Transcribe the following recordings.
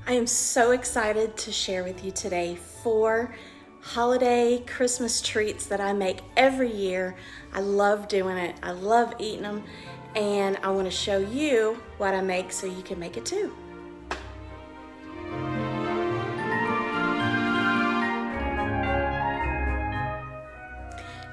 I am so excited to share with you today 4 holiday Christmas treats that I make every year. I love doing it, I love eating them, and I want to show you what I make so you can make it too.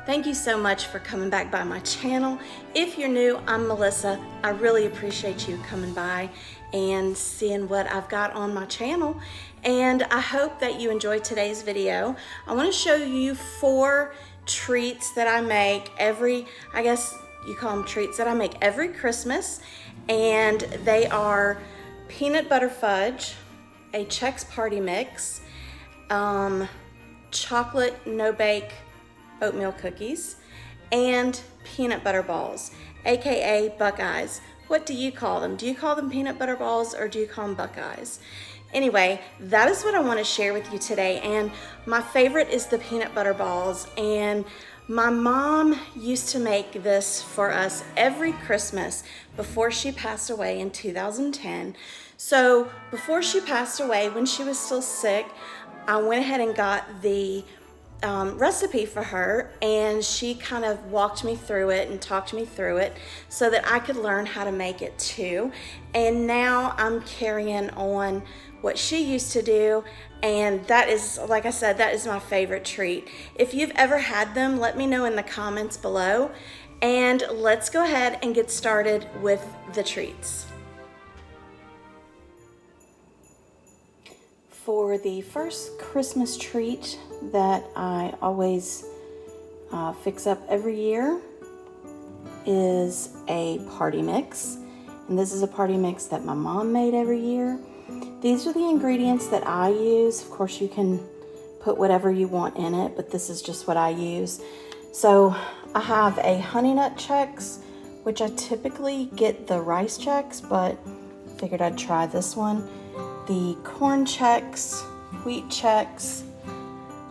Thank you so much for coming back by my channel. If you're new, I'm Melissa. I really appreciate you coming by and seeing what I've got on my channel. And I hope that you enjoyed today's video. I want to show you 4 treats that I make I guess you call them treats that I make every Christmas. And they are peanut butter fudge, a Chex Party mix, chocolate no-bake oatmeal cookies, and peanut butter balls, aka Buckeyes. What do you call them? Do you call them peanut butter balls or do you call them Buckeyes? Anyway, that is what I want to share with you today, and my favorite is the peanut butter balls. And my mom used to make this for us every Christmas before she passed away in 2010. So before she passed away, when she was still sick, I went ahead and got the recipe for her, and she kind of walked me through it and talked me through it so that I could learn how to make it too. And now I'm carrying on what she used to do, and that is, like I said, that is my favorite treat. If you've ever had them, let me know in the comments below, and let's go ahead and get started with the treats. For the first Christmas treat that I always fix up every year is a party mix. And this is a party mix that my mom made every year. These are the ingredients that I use. Of course, you can put whatever you want in it, but this is just what I use. So I have a Honey Nut Chex, which I typically get the rice Chex, but figured I'd try this one. The corn Chex, wheat Chex,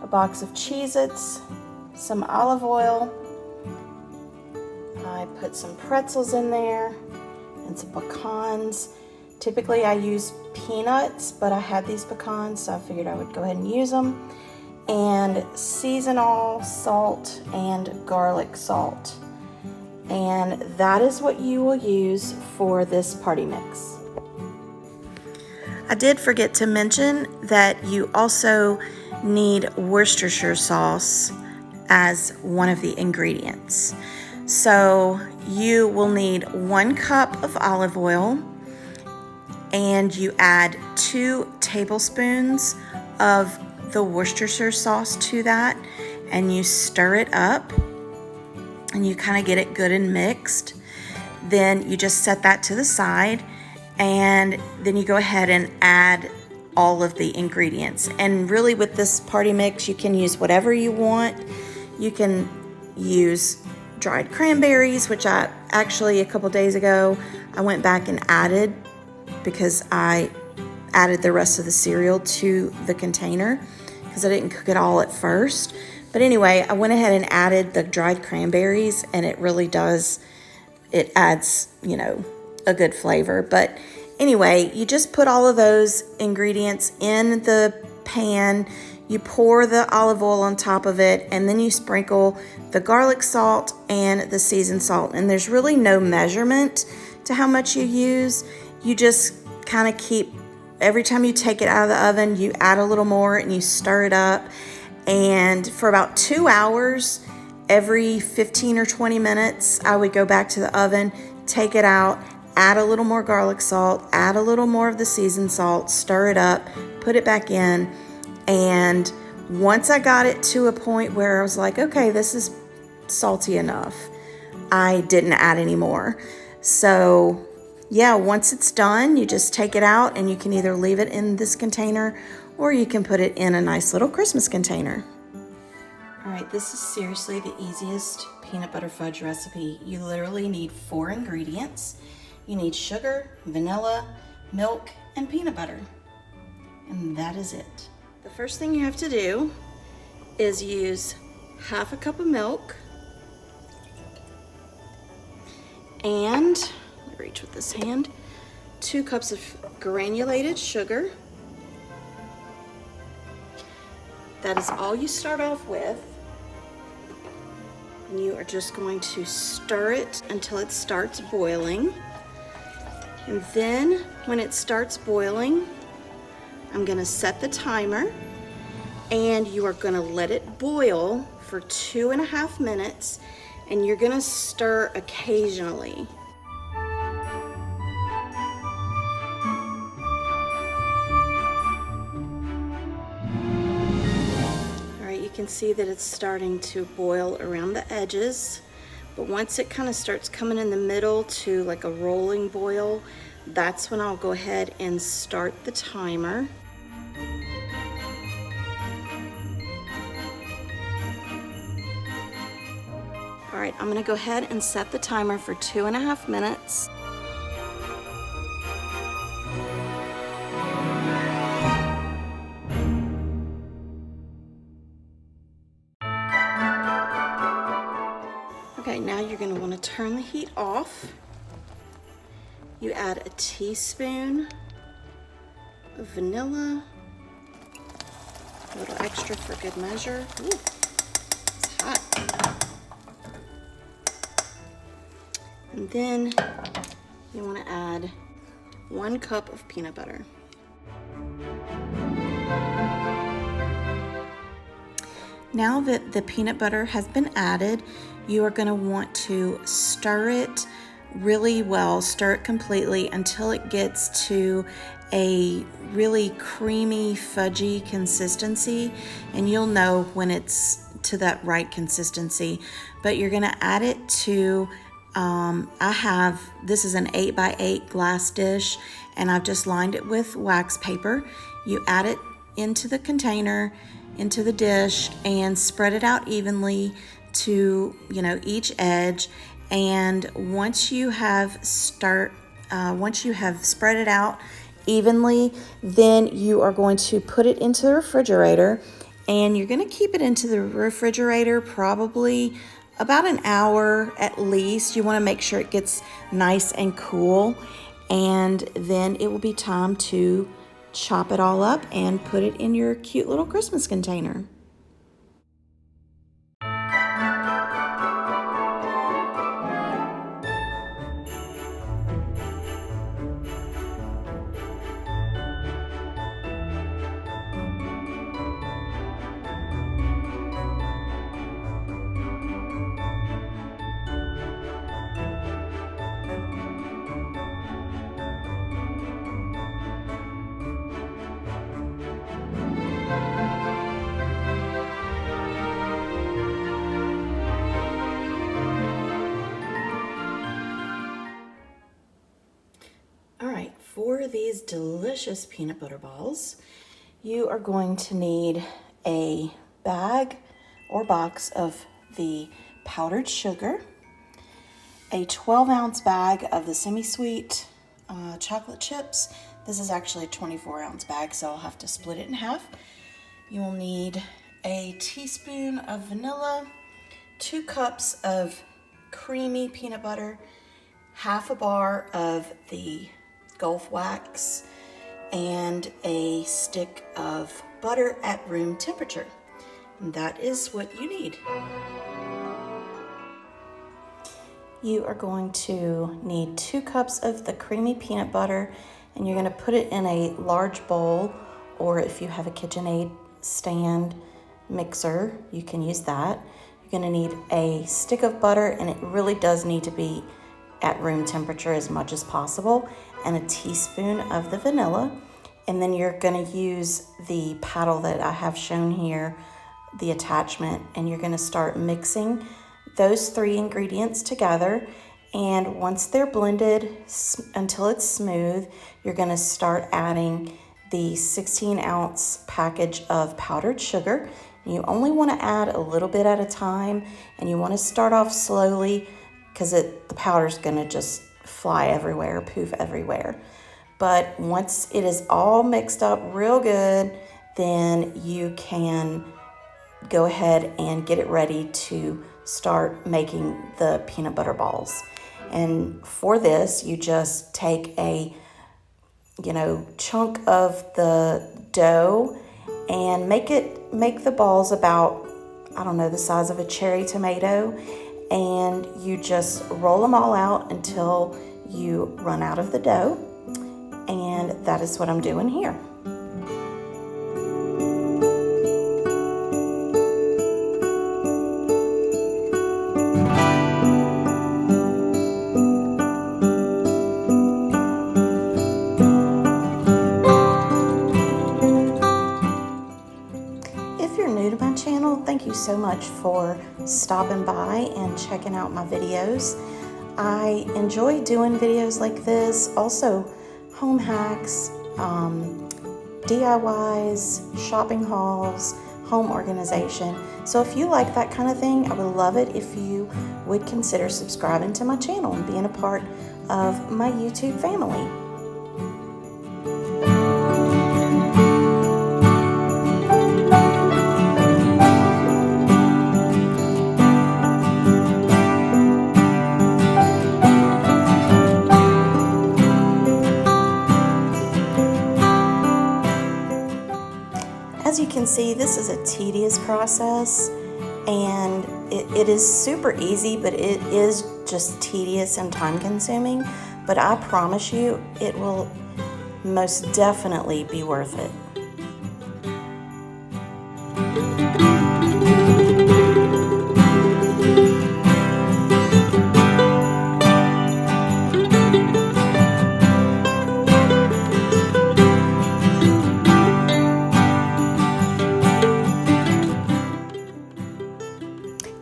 a box of Cheez-Its, some olive oil. I put some pretzels in there and some pecans. Typically I use peanuts, but I had these pecans, so I figured I would go ahead and use them. And seasonal salt and garlic salt. And that is what you will use for this party mix. I did forget to mention that you also need Worcestershire sauce as one of the ingredients. So you will need 1 cup of olive oil, and you add 2 tablespoons of the Worcestershire sauce to that, and you stir it up and you kind of get it good and mixed. Then you just set that to the side, and then you go ahead and add all of the ingredients. And really with this party mix, you can use whatever you want. You can use dried cranberries, which I actually a couple days ago I went back and added because I added the rest of the cereal to the container because I didn't cook it all at first. But anyway, I went ahead and added the dried cranberries, and it really does, it adds, you know, a good flavor. But anyway, you just put all of those ingredients in the pan, you pour the olive oil on top of it, and then you sprinkle the garlic salt and the seasoned salt. And there's really no measurement to how much you use. You just kind of keep, every time you take it out of the oven, you add a little more and you stir it up. And for about 2 hours, every 15 or 20 minutes, I would go back to the oven, take it out, add a little more garlic salt, add a little more of the seasoned salt, stir it up, put it back in. And once I got it to a point where I was like, okay, this is salty enough, I didn't add any more. So yeah, once it's done, you just take it out, and you can either leave it in this container or you can put it in a nice little Christmas container. All right, this is seriously the easiest peanut butter fudge recipe. You literally need 4 ingredients. You need sugar, vanilla, milk, and peanut butter. And that is it. The first thing you have to do is use 1/2 cup of milk, and, let me reach with this hand, 2 cups of granulated sugar, that is all you start off with. And you are just going to stir it until it starts boiling. And then when it starts boiling, I'm gonna set the timer, and you are gonna let it boil for 2.5 minutes, and you're gonna stir occasionally. All right, you can see that it's starting to boil around the edges, but once it kind of starts coming in the middle to like a rolling boil, that's when I'll go ahead and start the timer. All right, I'm gonna go ahead and set the timer for 2.5 minutes. Okay, now you're gonna wanna turn the heat off. You add a teaspoon of vanilla, a little extra for good measure. Ooh, it's hot. And then you want to add 1 cup of peanut butter. Now that the peanut butter has been added, you are going to want to stir it really well, stir it completely until it gets to a really creamy, fudgy consistency, and you'll know when it's to that right consistency. But you're going to add it to this is an 8x8 glass dish, and I've just lined it with wax paper. You add it into the container, into the dish, and spread it out evenly to, each edge. And once you have spread it out evenly, then you are going to put it into the refrigerator, and you're going to keep it into the refrigerator probably about an hour at least. You want to make sure it gets nice and cool, and then it will be time to chop it all up and put it in your cute little Christmas container. For these delicious peanut butter balls, you are going to need a bag or box of the powdered sugar, a 12-ounce bag of the semi-sweet chocolate chips. This is actually a 24-ounce bag, so I'll have to split it in half. You will need a teaspoon of vanilla, 2 cups of creamy peanut butter, half a bar of the Gulf wax, and a stick of butter at room temperature. And that is what you need. You are going to need 2 cups of the creamy peanut butter, and you're going to put it in a large bowl, or if you have a KitchenAid stand mixer, you can use that. You're going to need a stick of butter, and it really does need to be at room temperature as much as possible, and a teaspoon of the vanilla. And then you're going to use the paddle that I have shown here, the attachment, and you're going to start mixing those 3 ingredients together. And once they're blended until it's smooth, you're going to start adding the 16-ounce package of powdered sugar. You only want to add a little bit at a time, and you want to start off slowly because the powder's going to just fly everywhere, poof everywhere. But once it is all mixed up real good, then you can go ahead and get it ready to start making the peanut butter balls. And for this, you just take a chunk of the dough and make the balls about, I don't know, the size of a cherry tomato, and you just roll them all out until you run out of the dough, and that is what I'm doing here. If you're new to my channel, thank you so much for stopping by and checking out my videos. I enjoy doing videos like this, also home hacks, DIYs, shopping hauls, home organization. So if you like that kind of thing, I would love it if you would consider subscribing to my channel and being a part of my YouTube family. As you can see, this is a tedious process, and it is super easy, but it is just tedious and time consuming. But I promise you, it will most definitely be worth it.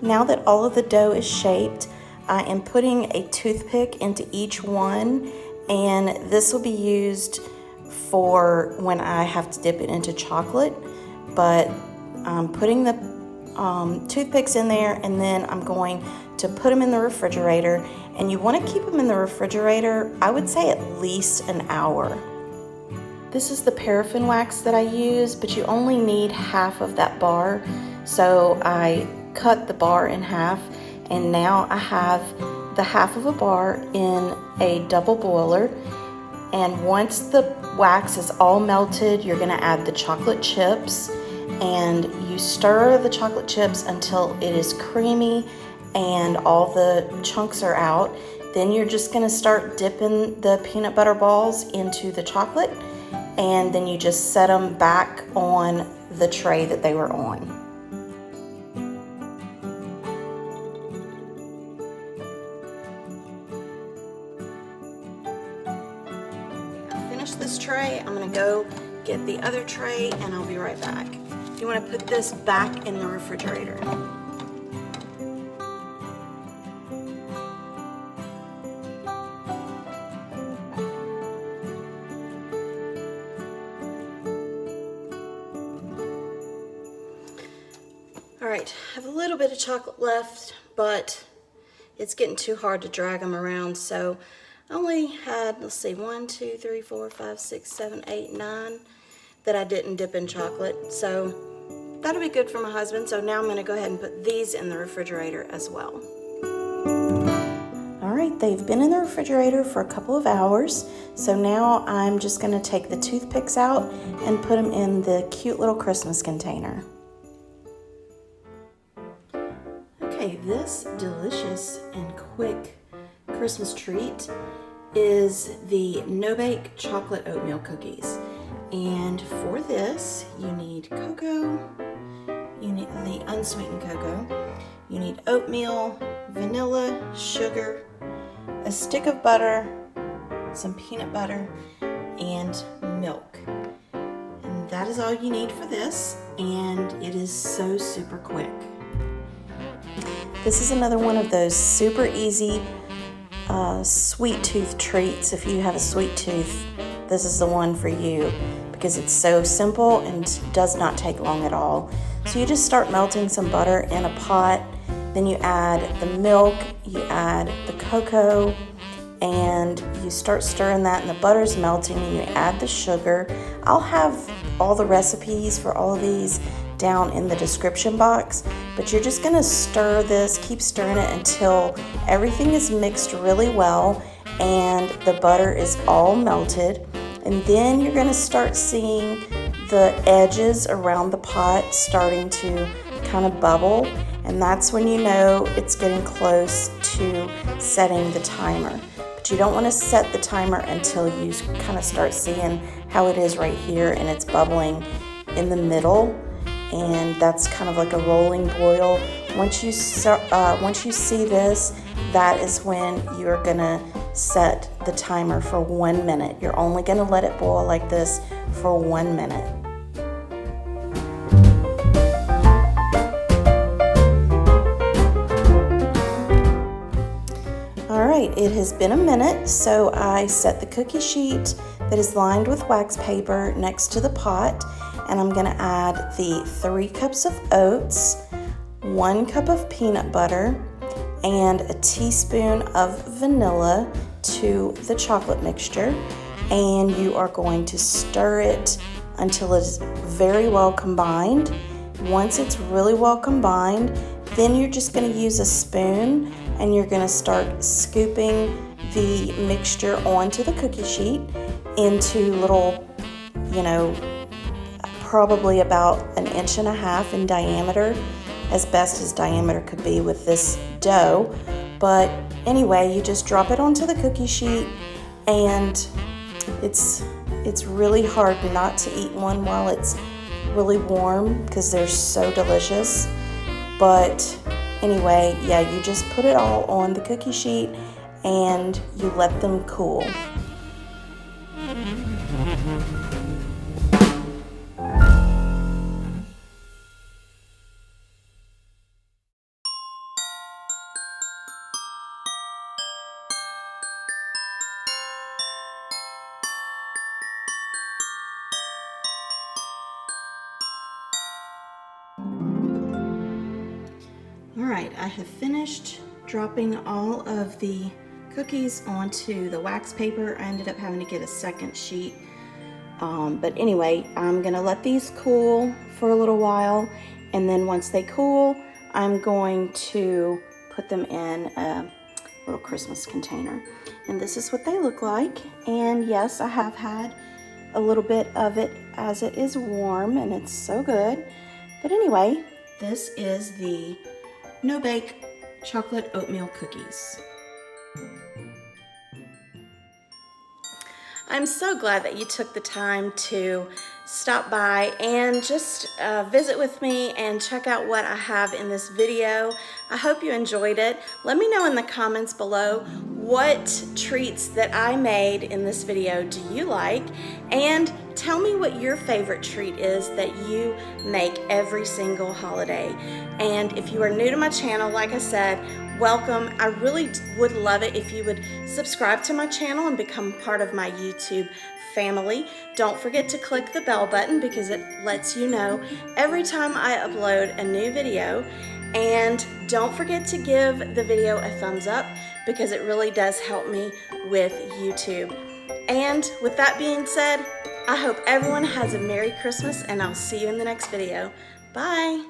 Now that all of the dough is shaped, I am putting a toothpick into each one, and this will be used for when I have to dip it into chocolate. But I'm putting the toothpicks in there, and then I'm going to put them in the refrigerator. And you want to keep them in the refrigerator, I would say at least an hour. This is the paraffin wax that I use, but you only need half of that bar. So I cut the bar in half, and now I have the half of a bar in a double boiler. And once the wax is all melted, you're going to add the chocolate chips, and you stir the chocolate chips until it is creamy and all the chunks are out. Then you're just going to start dipping the peanut butter balls into the chocolate, and then you just set them back on the tray that they were on. This tray, I'm going to go get the other tray, and I'll be right back. You want to put this back in the refrigerator. Alright, I have a little bit of chocolate left, but it's getting too hard to drag them around, so I only had, let's see, 1, 2, 3, 4, 5, 6, 7, 8, 9 that I didn't dip in chocolate. So that'll be good for my husband. So now I'm going to go ahead and put these in the refrigerator as well. All right, they've been in the refrigerator for a couple of hours. So now I'm just going to take the toothpicks out and put them in the cute little Christmas container. Okay, this delicious and quick Christmas treat is the no-bake chocolate oatmeal cookies. And for this, you need cocoa, you need the unsweetened cocoa, you need oatmeal, vanilla, sugar, a stick of butter, some peanut butter, and milk. And that is all you need for this, and it is so super quick. This is another one of those super easy sweet tooth treats. If you have a sweet tooth, this is the one for you because it's so simple and does not take long at all. So you just start melting some butter in a pot, then you add the milk, you add the cocoa, and you start stirring that, and the butter's melting, and you add the sugar. I'll have all the recipes for all of these down in the description box, but you're just going to stir this, keep stirring it until everything is mixed really well and the butter is all melted. And then you're going to start seeing the edges around the pot starting to kind of bubble, and that's when you know it's getting close to setting the timer. But you don't want to set the timer until you kind of start seeing how it is right here and it's bubbling in the middle, and that's kind of like a rolling boil. Once you see this, that is when you're gonna set the timer for 1 minute. You're only gonna let it boil like this for 1 minute. All right, it has been a minute, so I set the cookie sheet that is lined with wax paper next to the pot, and I'm gonna add the 3 cups of oats, 1 cup of peanut butter, and a teaspoon of vanilla to the chocolate mixture. And you are going to stir it until it's very well combined. Once it's really well combined, then you're just going to use a spoon and you're going to start scooping the mixture onto the cookie sheet into little, probably about 1.5 inches in diameter, as best as diameter could be with this dough. But anyway, you just drop it onto the cookie sheet, and it's really hard not to eat one while it's really warm because they're so delicious. But anyway, yeah, you just put it all on the cookie sheet and you let them cool. All right, I have finished dropping all of the cookies onto the wax paper. I ended up having to get a second sheet. But anyway, I'm gonna let these cool for a little while, and then once they cool, I'm going to put them in a little Christmas container. And this is what they look like. And yes, I have had a little bit of it as it is warm, and it's so good. But anyway, this is the no-bake chocolate oatmeal cookies. I'm so glad that you took the time to stop by and just visit with me and check out what I have in this video. I hope you enjoyed it. Let me know in the comments below what treats that I made in this video do you like, and tell me what your favorite treat is that you make every single holiday. And if you are new to my channel, like I said, welcome. I really would love it if you would subscribe to my channel and become part of my YouTube family. Don't forget to click the bell button because it lets you know every time I upload a new video. And don't forget to give the video a thumbs up because it really does help me with YouTube. And with that being said, I hope everyone has a Merry Christmas, and I'll see you in the next video. Bye!